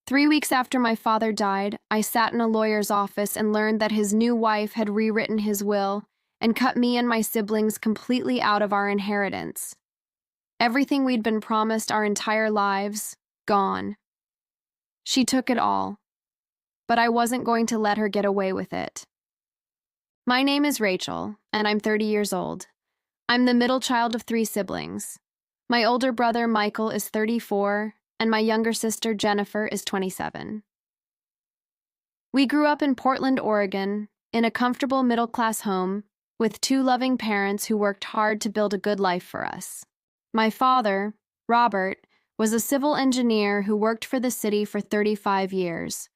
3 weeks after my father died, I sat in a lawyer's office and learned that his new wife had rewritten his will and cut me and my siblings completely out of our inheritance. Everything we'd been promised our entire lives, gone. She took it all, but I wasn't going to let her get away with it. My name is Rachel, and I'm 30 years old. I'm the middle child of 3 siblings. My older brother, Michael, is 34, and my younger sister, Jennifer, is 27. We grew up in Portland, Oregon, in a comfortable middle-class home with 2 loving parents who worked hard to build a good life for us. My father, Robert, was a civil engineer who worked for the city for 35 years.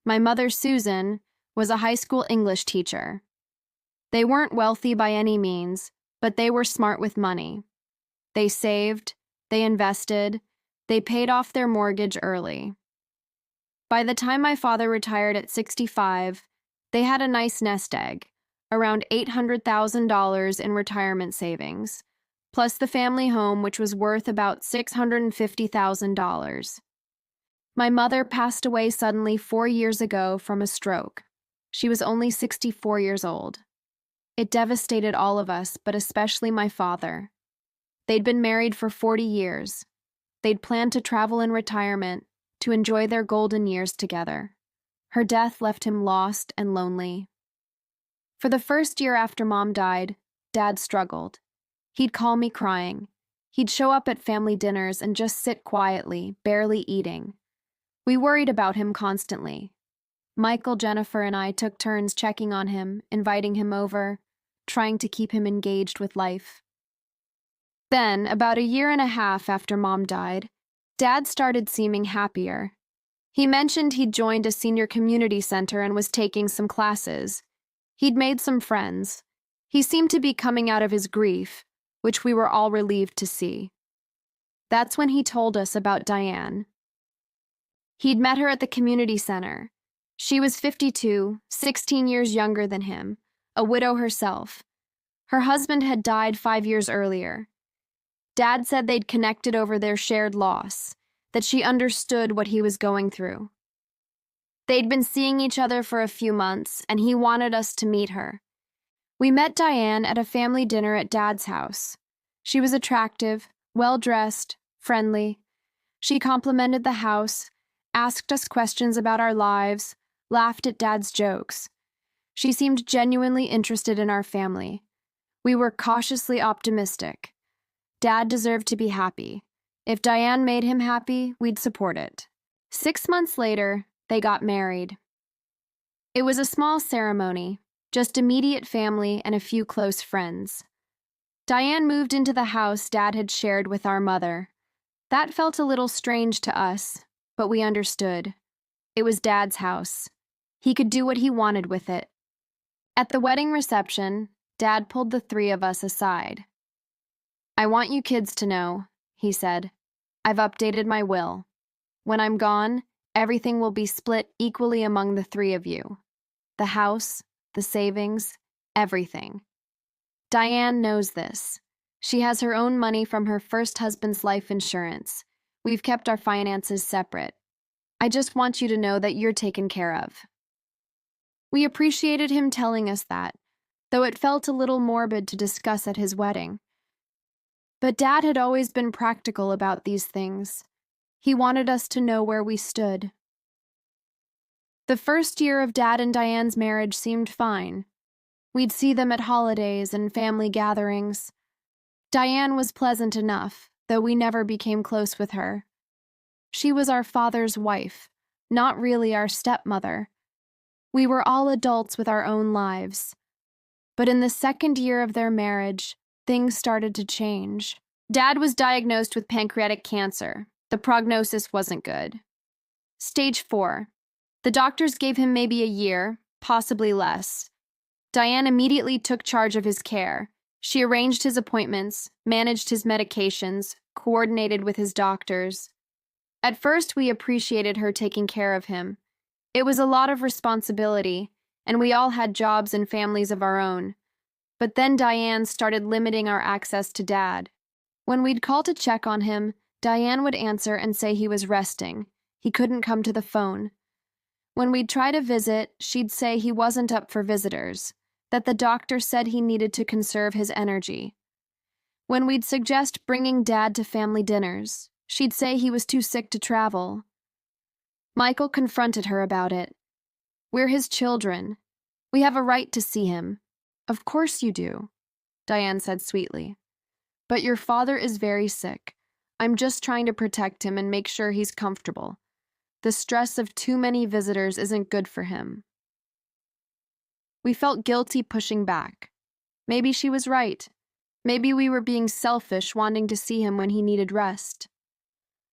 My mother, Susan, was a high school English teacher. They weren't wealthy by any means, but they were smart with money. They saved, they invested, they paid off their mortgage early. By the time my father retired at 65, they had a nice nest egg, around $800,000 in retirement savings, plus the family home, which was worth about $650,000. My mother passed away suddenly 4 years ago from a stroke. She was only 64 years old. It devastated all of us, but especially my father. They'd been married for 40 years. They'd planned to travel in retirement, to enjoy their golden years together. Her death left him lost and lonely. For the first year after Mom died, Dad struggled. He'd call me crying. He'd show up at family dinners and just sit quietly, barely eating. We worried about him constantly. Michael, Jennifer, and I took turns checking on him, inviting him over, trying to keep him engaged with life. Then, about a year and a half after Mom died, Dad started seeming happier. He mentioned he'd joined a senior community center and was taking some classes. He'd made some friends. He seemed to be coming out of his grief, which we were all relieved to see. That's when he told us about Diane. He'd met her at the community center. She was 52, 16 years younger than him, a widow herself. Her husband had died 5 years earlier. Dad said they'd connected over their shared loss, that she understood what he was going through. They'd been seeing each other for a few months, and he wanted us to meet her. We met Diane at a family dinner at Dad's house. She was attractive, well-dressed, friendly. She complimented the house, asked us questions about our lives, laughed at Dad's jokes. She seemed genuinely interested in our family. We were cautiously optimistic. Dad deserved to be happy. If Diane made him happy, we'd support it. 6 months later, they got married. It was a small ceremony, just immediate family and a few close friends. Diane moved into the house Dad had shared with our mother. That felt a little strange to us, but we understood. It was Dad's house. He could do what he wanted with it. At the wedding reception, Dad pulled the 3 of us aside. "I want you kids to know," he said, "I've updated my will. When I'm gone, everything will be split equally among the 3 of you. The house, the savings, everything. Diane knows this. She has her own money from her first husband's life insurance. We've kept our finances separate. I just want you to know that you're taken care of." We appreciated him telling us that, though it felt a little morbid to discuss at his wedding. But Dad had always been practical about these things. He wanted us to know where we stood. The first year of Dad and Diane's marriage seemed fine. We'd see them at holidays and family gatherings. Diane was pleasant enough, though we never became close with her. She was our father's wife, not really our stepmother. We were all adults with our own lives. But in the second year of their marriage, things started to change. Dad was diagnosed with pancreatic cancer. The prognosis wasn't good. Stage 4. The doctors gave him maybe a year, possibly less. Diane immediately took charge of his care. She arranged his appointments, managed his medications, coordinated with his doctors. At first, we appreciated her taking care of him. It was a lot of responsibility, and we all had jobs and families of our own. But then Diane started limiting our access to Dad. When we'd call to check on him, Diane would answer and say he was resting. He couldn't come to the phone. When we'd try to visit, she'd say he wasn't up for visitors, that the doctor said he needed to conserve his energy. When we'd suggest bringing Dad to family dinners, she'd say he was too sick to travel. Michael confronted her about it. "We're his children. We have a right to see him." "Of course you do," Diane said sweetly. "But your father is very sick. I'm just trying to protect him and make sure he's comfortable. The stress of too many visitors isn't good for him." We felt guilty pushing back. Maybe she was right. Maybe we were being selfish, wanting to see him when he needed rest.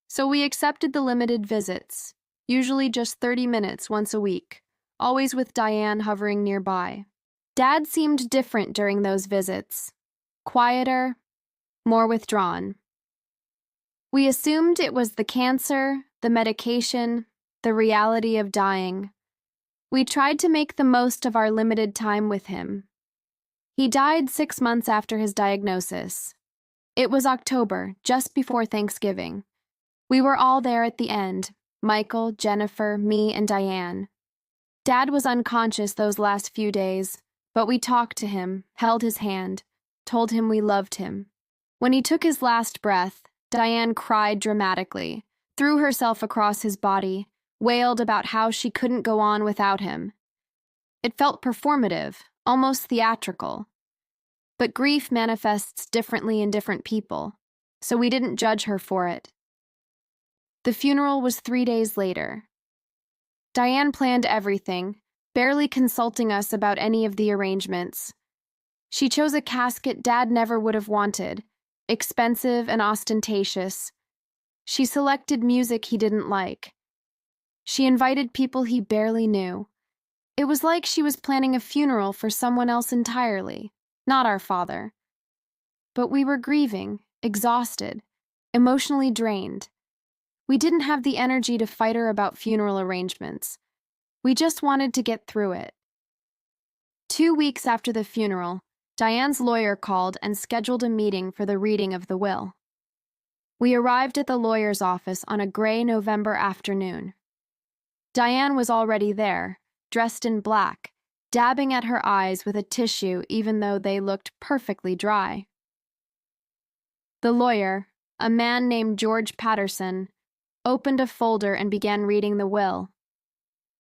So we accepted the limited visits, usually just 30 minutes once a week, always with Diane hovering nearby. Dad seemed different during those visits. Quieter, more withdrawn. We assumed it was the cancer, the medication, the reality of dying. We tried to make the most of our limited time with him. He died 6 months after his diagnosis. It was October, just before Thanksgiving. We were all there at the end, Michael, Jennifer, me, and Diane. Dad was unconscious those last few days, but we talked to him, held his hand, told him we loved him. When he took his last breath, Diane cried dramatically, threw herself across his body, wailed about how she couldn't go on without him. It felt performative, almost theatrical. But grief manifests differently in different people, so we didn't judge her for it. The funeral was 3 days later. Diane planned everything, barely consulting us about any of the arrangements. She chose a casket Dad never would have wanted, expensive and ostentatious. She selected music he didn't like. She invited people he barely knew. It was like she was planning a funeral for someone else entirely, not our father. But we were grieving, exhausted, emotionally drained. We didn't have the energy to fight her about funeral arrangements. We just wanted to get through it. 2 weeks after the funeral, Diane's lawyer called and scheduled a meeting for the reading of the will. We arrived at the lawyer's office on a gray November afternoon. Diane was already there, dressed in black, dabbing at her eyes with a tissue even though they looked perfectly dry. The lawyer, a man named George Patterson, opened a folder and began reading the will.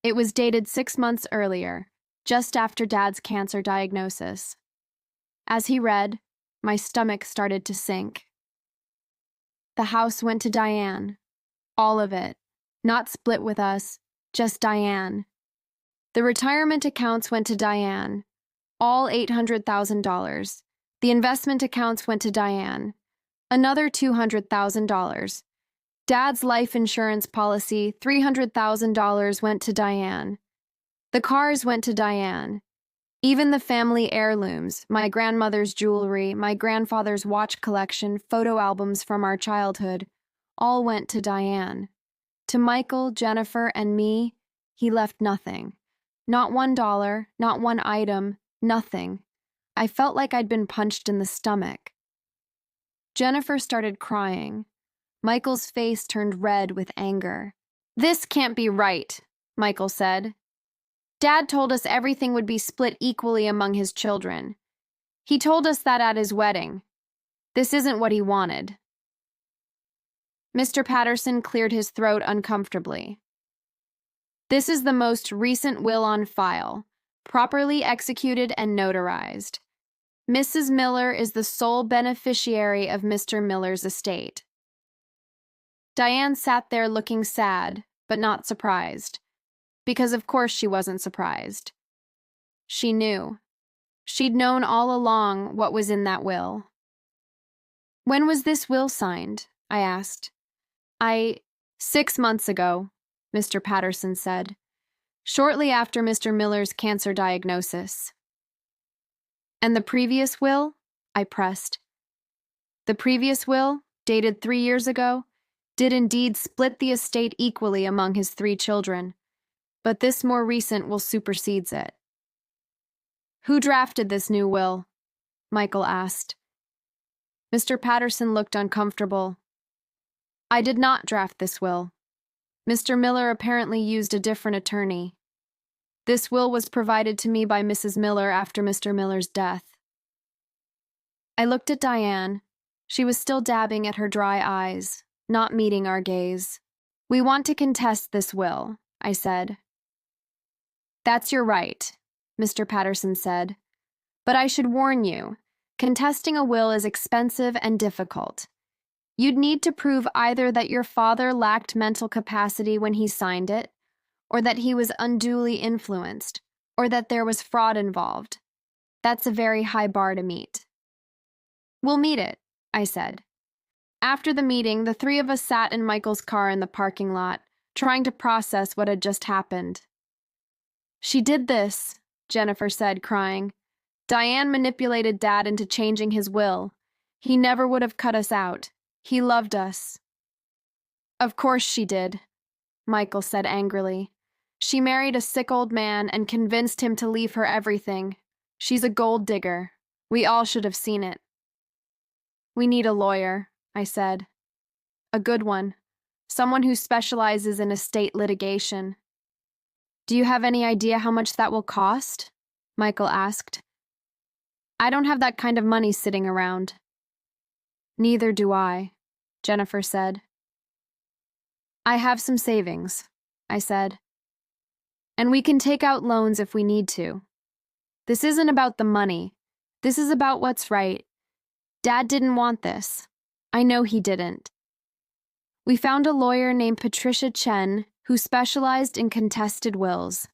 It was dated 6 months earlier, just after Dad's cancer diagnosis. As he read, my stomach started to sink. The house went to Diane. All of it. Not split with us, just Diane. The retirement accounts went to Diane. All $800,000. The investment accounts went to Diane. Another $200,000. Dad's life insurance policy, $300,000 went to Diane. The cars went to Diane. Even the family heirlooms, my grandmother's jewelry, my grandfather's watch collection, photo albums from our childhood, all went to Diane. To Michael, Jennifer, and me, he left nothing. Not $1, not one item, nothing. I felt like I'd been punched in the stomach. Jennifer started crying. Michael's face turned red with anger. "This can't be right," Michael said. "Dad told us everything would be split equally among his children. He told us that at his wedding. This isn't what he wanted." Mr. Patterson cleared his throat uncomfortably. "This is the most recent will on file, properly executed and notarized. Mrs. Miller is the sole beneficiary of Mr. Miller's estate." Diane sat there looking sad, but not surprised. Because of course she wasn't surprised. She knew. She'd known all along what was in that will. "When was this will signed?" I asked. 6 months ago," Mr. Patterson said. "Shortly after Mr. Miller's cancer diagnosis." "And the previous will?" I pressed. "The previous will, dated 3 years ago, did indeed split the estate equally among his 3 children, but this more recent will supersedes it." "Who drafted this new will?" Michael asked. Mr. Patterson looked uncomfortable. "I did not draft this will." Mr. Miller apparently used a different attorney. This will was provided to me by Mrs. Miller after Mr. Miller's death. I looked at Diane. She was still dabbing at her dry eyes, not meeting our gaze. We want to contest this will, I said. That's your right, Mr. Patterson said. But I should warn you, contesting a will is expensive and difficult. You'd need to prove either that your father lacked mental capacity when he signed it, or that he was unduly influenced, or that there was fraud involved. That's a very high bar to meet. We'll meet it, I said. After the meeting, the three of us sat in Michael's car in the parking lot, trying to process what had just happened. She did this, Jennifer said, crying. Diane manipulated Dad into changing his will. He never would have cut us out. He loved us. Of course she did, Michael said angrily. She married a sick old man and convinced him to leave her everything. She's a gold digger. We all should have seen it. We need a lawyer, I said. A good one. Someone who specializes in estate litigation. Do you have any idea how much that will cost? Michael asked. I don't have that kind of money sitting around. Neither do I, Jennifer said. I have some savings, I said. And we can take out loans if we need to. This isn't about the money. This is about what's right. Dad didn't want this. I know he didn't. We found a lawyer named Patricia Chen who specialized in contested wills.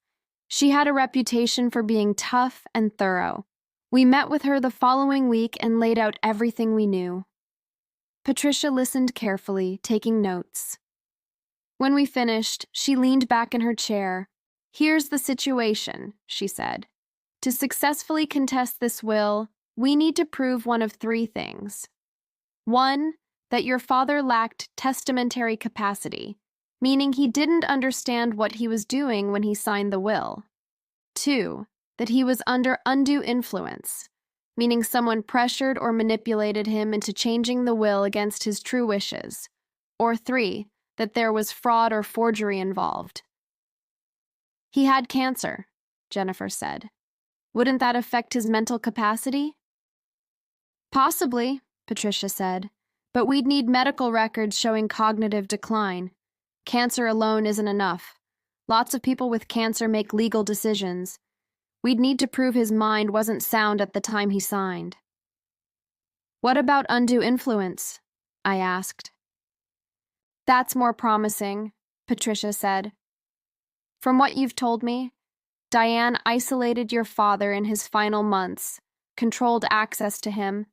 She had a reputation for being tough and thorough. We met with her the following week and laid out everything we knew. Patricia listened carefully, taking notes. When we finished, she leaned back in her chair. Here's the situation, she said. To successfully contest this will, we need to prove one of three things. 1, that your father lacked testamentary capacity, meaning he didn't understand what he was doing when he signed the will. 2, that he was under undue influence, meaning someone pressured or manipulated him into changing the will against his true wishes. Or 3, that there was fraud or forgery involved. He had cancer, Jennifer said. Wouldn't that affect his mental capacity? Possibly, Patricia said, but we'd need medical records showing cognitive decline. Cancer alone isn't enough. Lots of people with cancer make legal decisions. We'd need to prove his mind wasn't sound at the time he signed. What about undue influence? I asked. That's more promising, Patricia said. From what you've told me, Diane isolated your father in his final months, controlled access to him,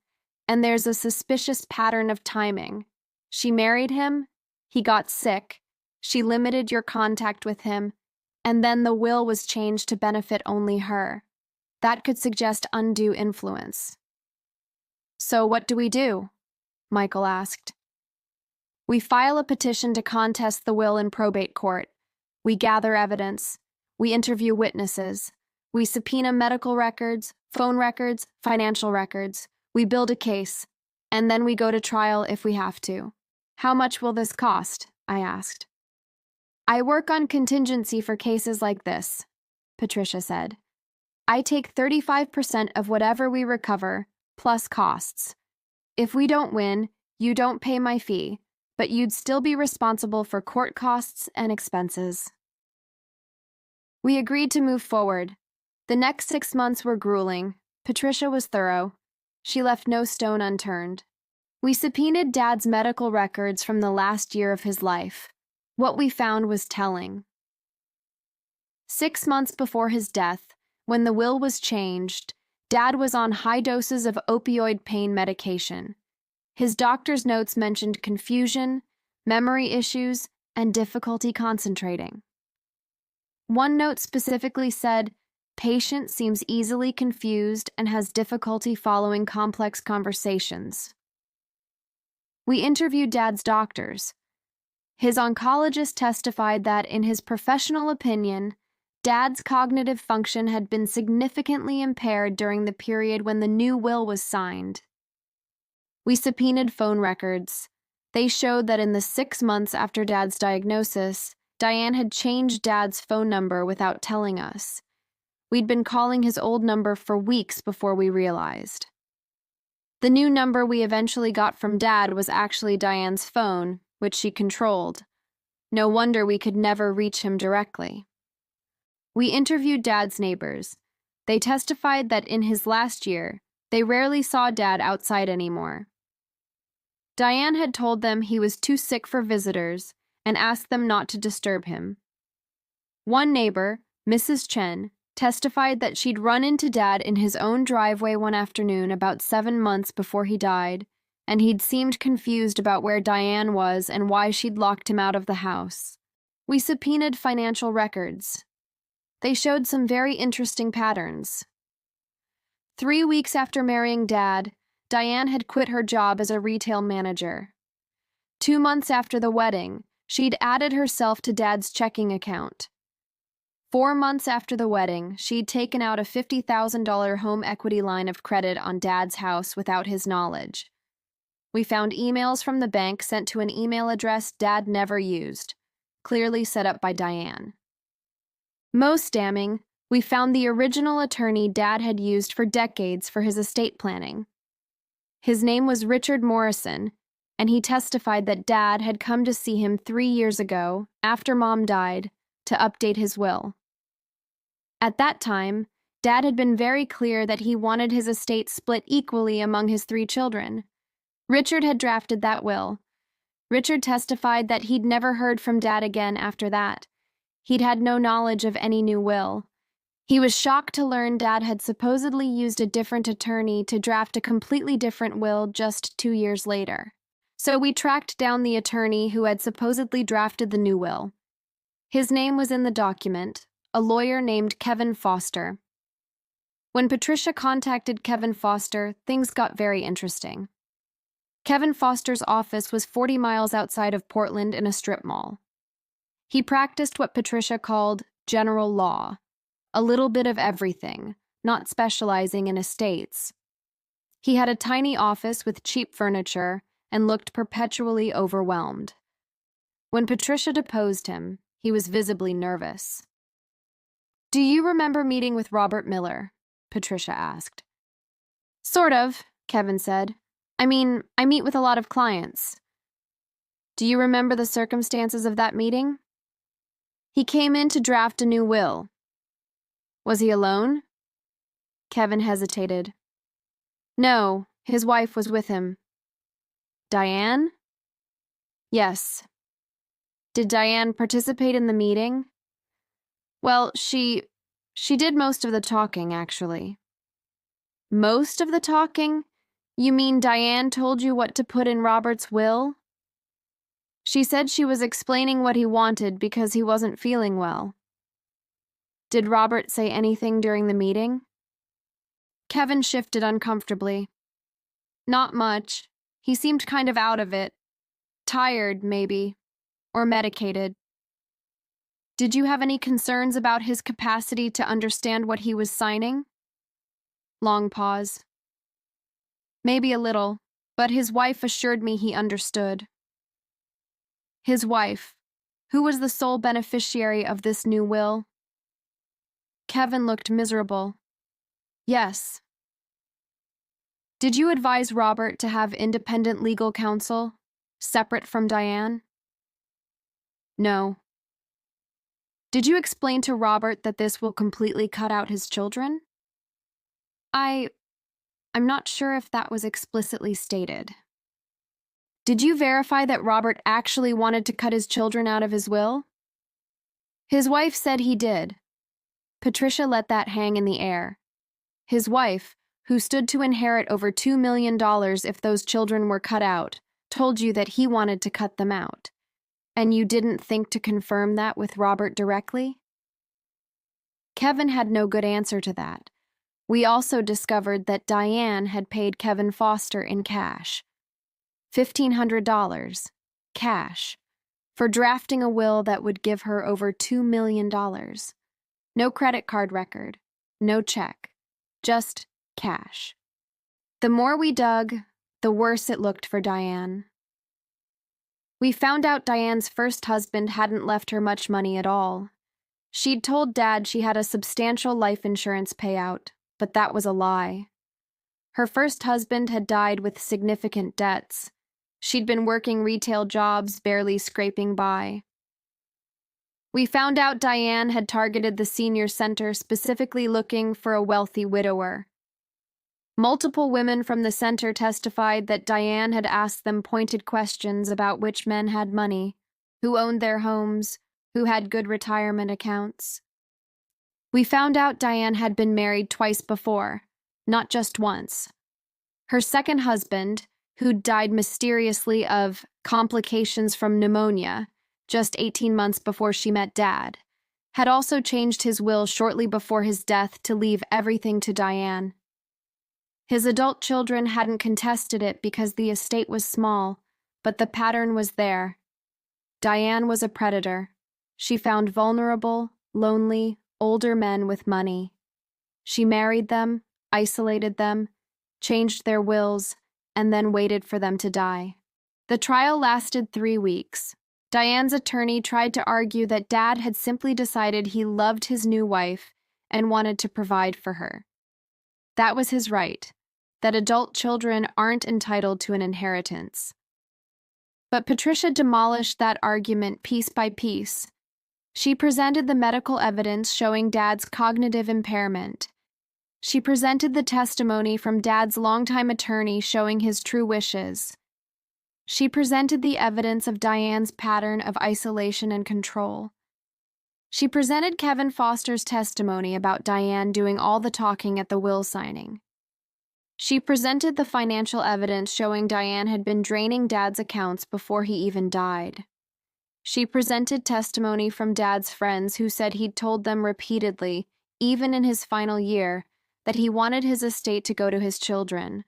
and there's a suspicious pattern of timing. She married him, he got sick, she limited your contact with him, and then the will was changed to benefit only her. That could suggest undue influence. So what do we do? Michael asked. We file a petition to contest the will in probate court. We gather evidence. We interview witnesses. We subpoena medical records, phone records, financial records. We build a case, and then we go to trial if we have to. How much will this cost? I asked. I work on contingency for cases like this, Patricia said. I take 35% of whatever we recover, plus costs. If we don't win, you don't pay my fee, but you'd still be responsible for court costs and expenses. We agreed to move forward. The next 6 months were grueling. Patricia was thorough. She left no stone unturned. We subpoenaed Dad's medical records from the last year of his life. What we found was telling. 6 months before his death, when the will was changed, Dad was on high doses of opioid pain medication. His doctor's notes mentioned confusion, memory issues, and difficulty concentrating. One note specifically said, "Patient seems easily confused and has difficulty following complex conversations." We interviewed Dad's doctors. His oncologist testified that, in his professional opinion, Dad's cognitive function had been significantly impaired during the period when the new will was signed. We subpoenaed phone records. They showed that in the 6 months after Dad's diagnosis, Diane had changed Dad's phone number without telling us. We'd been calling his old number for weeks before we realized. The new number we eventually got from Dad was actually Diane's phone, which she controlled. No wonder we could never reach him directly. We interviewed Dad's neighbors. They testified that in his last year, they rarely saw Dad outside anymore. Diane had told them he was too sick for visitors and asked them not to disturb him. One neighbor, Mrs. Chen, testified that she'd run into Dad in his own driveway one afternoon about 7 months before he died, and he'd seemed confused about where Diane was and why she'd locked him out of the house. We subpoenaed financial records. They showed some very interesting patterns. 3 weeks after marrying Dad, Diane had quit her job as a retail manager. 2 months after the wedding, she'd added herself to Dad's checking account. 4 months after the wedding, she'd taken out a $50,000 home equity line of credit on Dad's house without his knowledge. We found emails from the bank sent to an email address Dad never used, clearly set up by Diane. Most damning, we found the original attorney Dad had used for decades for his estate planning. His name was Richard Morrison, and he testified that Dad had come to see him 3 years ago, after Mom died, to update his will. At that time, Dad had been very clear that he wanted his estate split equally among his 3 children. Richard had drafted that will. Richard testified that he'd never heard from Dad again after that. He'd had no knowledge of any new will. He was shocked to learn Dad had supposedly used a different attorney to draft a completely different will just 2 years later. So we tracked down the attorney who had supposedly drafted the new will. His name was in the document, a lawyer named Kevin Foster. When Patricia contacted Kevin Foster, things got very interesting. Kevin Foster's office was 40 miles outside of Portland in a strip mall. He practiced what Patricia called general law, a little bit of everything, not specializing in estates. He had a tiny office with cheap furniture and looked perpetually overwhelmed. When Patricia deposed him, he was visibly nervous. "Do you remember meeting with Robert Miller?" Patricia asked. "Sort of," Kevin said. I meet with a lot of clients." "Do you remember the circumstances of that meeting?" "He came in to draft a new will." "Was he alone?" Kevin hesitated. "No, his wife was with him." "Diane?" "Yes." "Did Diane participate in the meeting?" "Well, she did most of the talking, actually." "Most of the talking? You mean Diane told you what to put in Robert's will?" "She said she was explaining what he wanted because he wasn't feeling well." "Did Robert say anything during the meeting?" Kevin shifted uncomfortably. "Not much. He seemed kind of out of it. Tired, maybe. Or medicated." "Did you have any concerns about his capacity to understand what he was signing?" Long pause. "Maybe a little, but his wife assured me he understood." "His wife, who was the sole beneficiary of this new will?" Kevin looked miserable. "Yes." "Did you advise Robert to have independent legal counsel, separate from Diane?" "No." "Did you explain to Robert that this will completely cut out his children?" I'm not sure if that was explicitly stated." "Did you verify that Robert actually wanted to cut his children out of his will?" "His wife said he did." Patricia let that hang in the air. His wife, who stood to inherit over $2 million if those children were cut out, told you that he wanted to cut them out. And you didn't think to confirm that with Robert directly? Kevin had no good answer to that. We also discovered that Diane had paid Kevin Foster in cash. $1,500, cash, for drafting a will that would give her over $2 million. No credit card record, no check, just cash. The more we dug, the worse it looked for Diane. We found out Diane's first husband hadn't left her much money at all. She'd told Dad she had a substantial life insurance payout, but that was a lie. Her first husband had died with significant debts. She'd been working retail jobs, barely scraping by. We found out Diane had targeted the senior center specifically looking for a wealthy widower. Multiple women from the center testified that Diane had asked them pointed questions about which men had money, who owned their homes, who had good retirement accounts. We found out Diane had been married twice before, not just once. Her second husband, who'd died mysteriously of complications from pneumonia just 18 months before she met Dad, had also changed his will shortly before his death to leave everything to Diane. His adult children hadn't contested it because the estate was small, but the pattern was there. Diane was a predator. She found vulnerable, lonely, older men with money. She married them, isolated them, changed their wills, and then waited for them to die. The trial lasted 3 weeks. Diane's attorney tried to argue that Dad had simply decided he loved his new wife and wanted to provide for her. That was his right, that adult children aren't entitled to an inheritance. But Patricia demolished that argument piece by piece. She presented the medical evidence showing Dad's cognitive impairment. She presented the testimony from Dad's longtime attorney showing his true wishes. She presented the evidence of Diane's pattern of isolation and control. She presented Kevin Foster's testimony about Diane doing all the talking at the will signing. She presented the financial evidence showing Diane had been draining Dad's accounts before he even died. She presented testimony from Dad's friends who said he'd told them repeatedly, even in his final year, that he wanted his estate to go to his children.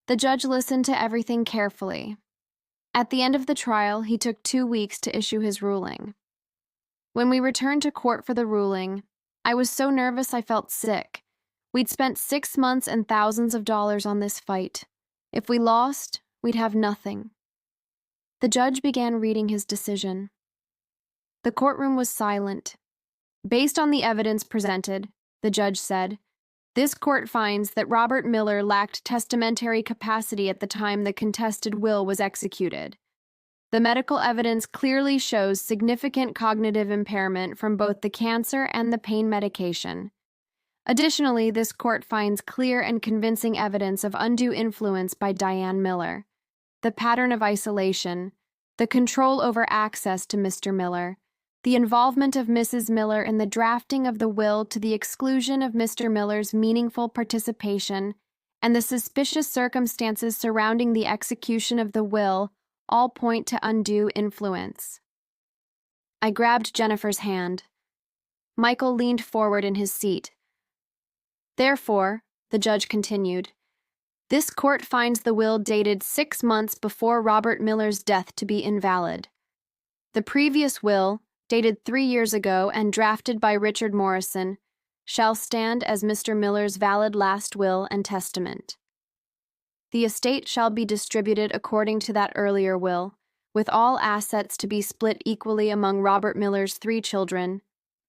The judge listened to everything carefully. At the end of the trial, he took 2 weeks to issue his ruling. When we returned to court for the ruling, I was so nervous I felt sick. We'd spent 6 months and thousands of dollars on this fight. If we lost, we'd have nothing. The judge began reading his decision. The courtroom was silent. Based on the evidence presented, the judge said, "This court finds that Robert Miller lacked testamentary capacity at the time the contested will was executed. The medical evidence clearly shows significant cognitive impairment from both the cancer and the pain medication. Additionally, this court finds clear and convincing evidence of undue influence by Diane Miller, the pattern of isolation, the control over access to Mr. Miller, the involvement of Mrs. Miller in the drafting of the will to the exclusion of Mr. Miller's meaningful participation, and the suspicious circumstances surrounding the execution of the will all point to undue influence." I grabbed Jennifer's hand. Michael leaned forward in his seat. "Therefore," the judge continued, "this court finds the will dated 6 months before Robert Miller's death to be invalid. The previous will, dated 3 years ago and drafted by Richard Morrison, shall stand as Mr. Miller's valid last will and testament. The estate shall be distributed according to that earlier will, with all assets to be split equally among Robert Miller's 3 children,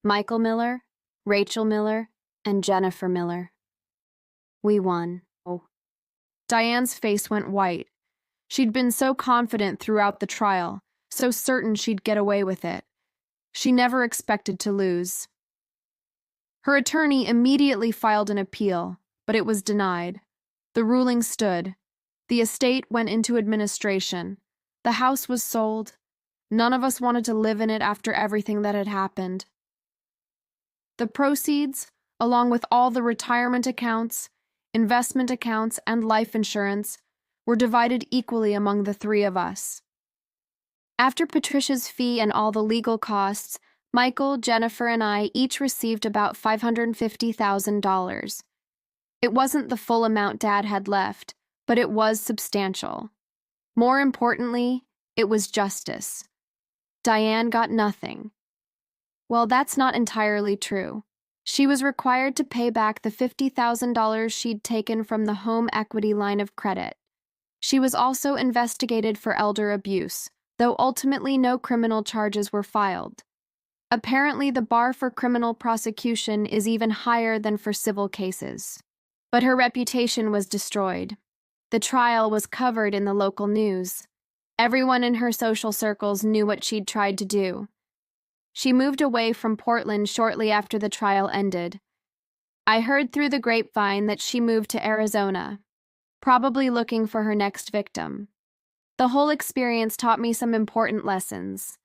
Michael Miller, Rachel Miller, and Jennifer Miller." We won. Diane's face went white. She'd been so confident throughout the trial, so certain she'd get away with it. She never expected to lose. Her attorney immediately filed an appeal, but it was denied. The ruling stood. The estate went into administration. The house was sold. None of us wanted to live in it after everything that had happened. The proceeds, along with all the retirement accounts, investment accounts, and life insurance, were divided equally among the 3 of us. After Patricia's fee and all the legal costs, Michael, Jennifer, and I each received about $550,000. It wasn't the full amount Dad had left, but it was substantial. More importantly, it was justice. Diane got nothing. Well, that's not entirely true. She was required to pay back the $50,000 she'd taken from the home equity line of credit. She was also investigated for elder abuse, though ultimately no criminal charges were filed. Apparently, the bar for criminal prosecution is even higher than for civil cases. But her reputation was destroyed. The trial was covered in the local news. Everyone in her social circles knew what she'd tried to do. She moved away from Portland shortly after the trial ended. I heard through the grapevine that she moved to Arizona, probably looking for her next victim. The whole experience taught me some important lessons.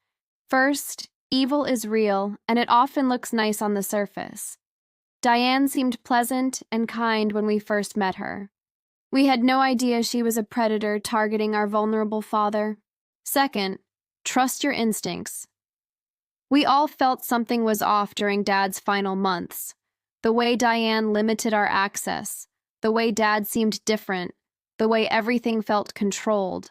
First, evil is real, and it often looks nice on the surface. Diane seemed pleasant and kind when we first met her. We had no idea she was a predator targeting our vulnerable father. Second, trust your instincts. We all felt something was off during Dad's final months. The way Diane limited our access, the way Dad seemed different, the way everything felt controlled.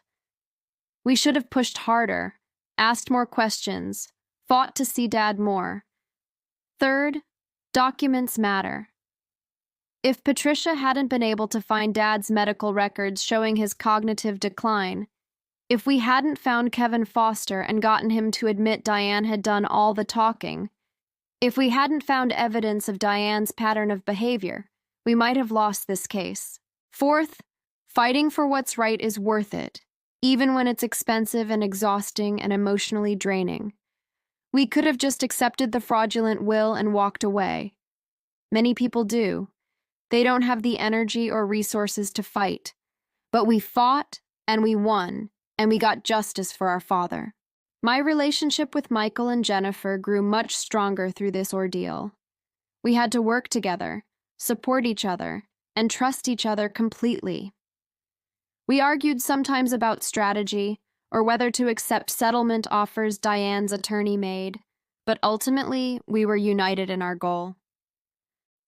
We should have pushed harder, asked more questions, fought to see Dad more. Third, documents matter. If Patricia hadn't been able to find Dad's medical records showing his cognitive decline, if we hadn't found Kevin Foster and gotten him to admit Diane had done all the talking, if we hadn't found evidence of Diane's pattern of behavior, we might have lost this case. Fourth, fighting for what's right is worth it, even when it's expensive and exhausting and emotionally draining. We could have just accepted the fraudulent will and walked away. Many people do. They don't have the energy or resources to fight. But we fought, and we won, and we got justice for our father. My relationship with Michael and Jennifer grew much stronger through this ordeal. We had to work together, support each other, and trust each other completely. We argued sometimes about strategy, or whether to accept settlement offers Diane's attorney made, but ultimately we were united in our goal.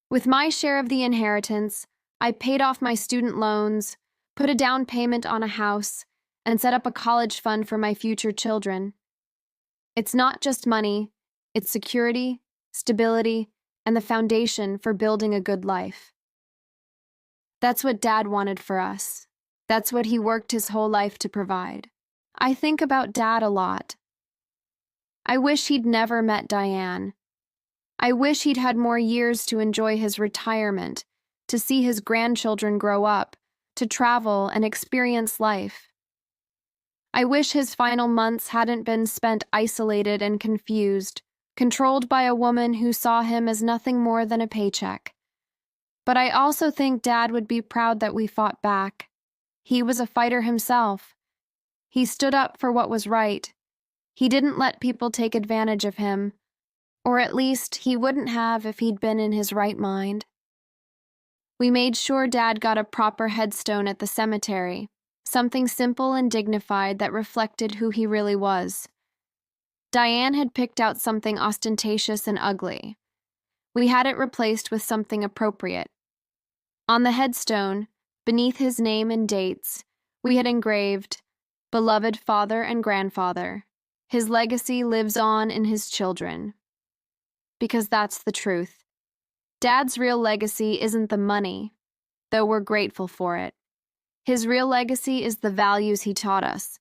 With my share of the inheritance, I paid off my student loans, put a down payment on a house, and set up a college fund for my future children. It's not just money, it's security, stability, and the foundation for building a good life. That's what Dad wanted for us. That's what he worked his whole life to provide. I think about Dad a lot. I wish he'd never met Diane. I wish he'd had more years to enjoy his retirement, to see his grandchildren grow up, to travel and experience life. I wish his final months hadn't been spent isolated and confused, controlled by a woman who saw him as nothing more than a paycheck. But I also think Dad would be proud that we fought back. He was a fighter himself. He stood up for what was right. He didn't let people take advantage of him, or at least he wouldn't have if he'd been in his right mind. We made sure Dad got a proper headstone at the cemetery, something simple and dignified that reflected who he really was. Diane had picked out something ostentatious and ugly. We had it replaced with something appropriate. On the headstone, beneath his name and dates, we had engraved, "Beloved father and grandfather. His legacy lives on in his children." Because that's the truth. Dad's real legacy isn't the money, though we're grateful for it. His real legacy is the values he taught us.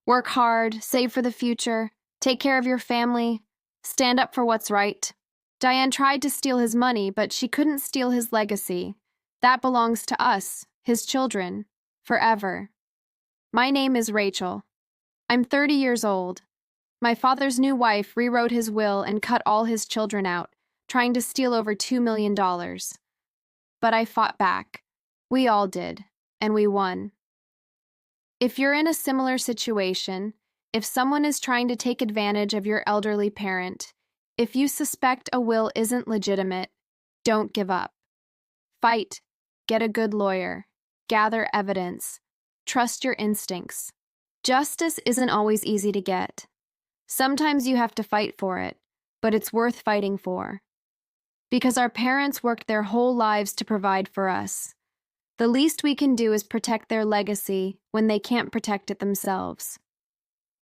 Work hard, save for the future, take care of your family, stand up for what's right. Diane tried to steal his money, but she couldn't steal his legacy. That belongs to us, his children, forever. My name is Rachel. I'm 30 years old. My father's new wife rewrote his will and cut all his children out, trying to steal over $2 million. But I fought back. We all did, and we won. If you're in a similar situation, if someone is trying to take advantage of your elderly parent, if you suspect a will isn't legitimate, don't give up. Fight. Get a good lawyer. Gather evidence. Trust your instincts. Justice isn't always easy to get. Sometimes you have to fight for it, but it's worth fighting for. Because our parents worked their whole lives to provide for us. The least we can do is protect their legacy when they can't protect it themselves.